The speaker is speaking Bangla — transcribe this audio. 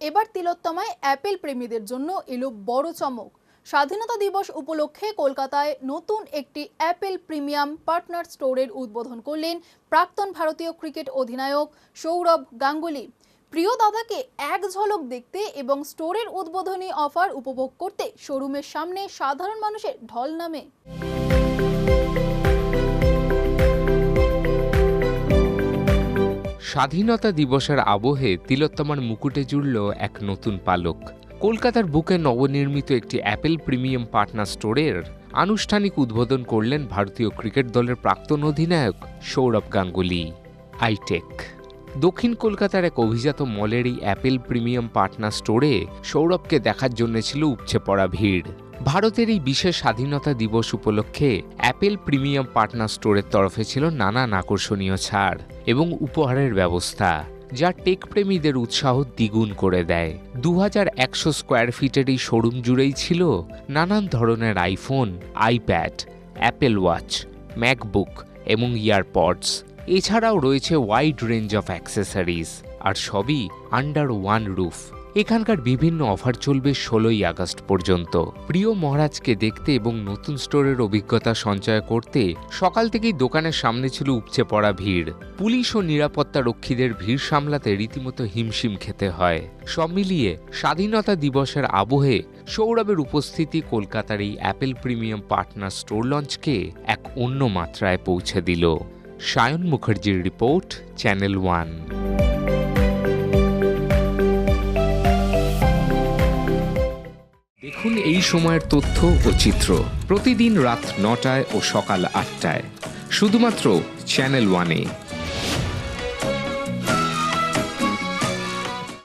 এবার তিলোত্তমায় অ্যাপেল প্রেমীদের জন্য এলো বড় চমক। স্বাধীনতা দিবস উপলক্ষে কলকাতায় নতুন একটি অ্যাপেল প্রিমিয়াম পার্টনার স্টোরের উদ্বোধন করলেন প্রাক্তন ভারতীয় ক্রিকেট অধিনায়ক সৌরভ গাঙ্গুলি। প্রিয় দাদাকে এক ঝলক দেখতে এবং স্টোরের উদ্বোধনী অফার উপভোগ করতে শোরুমের সামনে সাধারণ মানুষের ঢল নামে। স্বাধীনতা দিবসের আবহে তিলোত্তমার মুকুটে জুড়ল এক নতুন পালক। কলকাতার বুকে নবনির্মিত একটি অ্যাপেল প্রিমিয়াম পার্টনার স্টোরের আনুষ্ঠানিক উদ্বোধন করলেন ভারতীয় ক্রিকেট দলের প্রাক্তন অধিনায়ক সৌরভ গাঙ্গুলি। আইটেক দক্ষিণ কলকাতার এক অভিজাত মলের এই অ্যাপেল প্রিমিয়াম পার্টনার স্টোরে সৌরভকে দেখার জন্য ছিল উপচে পড়া ভিড়। ভারতের এই বিশেষ স্বাধীনতা দিবস উপলক্ষে অ্যাপেল প্রিমিয়াম পার্টনার স্টোরের তরফে ছিল নানান আকর্ষণীয় ছাড় এবং উপহারের ব্যবস্থা, যা টেক প্রেমীদের উৎসাহ দ্বিগুণ করে দেয়। 2100 স্কোয়ার ফিটের এই শোরুম জুড়েই ছিল নানান ধরনের iPhone, iPad, Apple watch, MacBook এবং ইয়ারপডস। এছাড়াও রয়েছে ওয়াইড রেঞ্জ অফ অ্যাক্সেসরিজ, আর সবই আন্ডার ওয়ান রুফ। এখানকার বিভিন্ন অফার চলবে 16ই আগস্ট পর্যন্ত। প্রিয় মহারাজকে দেখতে এবং নতুন স্টোরের অভিজ্ঞতা সঞ্চয় করতে সকাল থেকেই দোকানের সামনে ছিল উপচে পড়া ভিড়। পুলিশ ও নিরাপত্তা রক্ষীদের ভিড় সামলাতে রীতিমতো হিমশিম খেতে হয়। সব মিলিয়ে স্বাধীনতা দিবসের আবহে সৌরভের উপস্থিতি কলকাতার এই অ্যাপেল প্রিমিয়াম পার্টনার স্টোর লঞ্চকে এক অন্য মাত্রায় পৌঁছে দিল। সায়ন মুখার্জির রিপোর্ট, চ্যানেল 1। দেখুন এই সময়ের তথ্য ও চিত্র প্রতিদিন রাত 9টায় ও সকাল 8টায় শুধুমাত্র চ্যানেল 1-এ।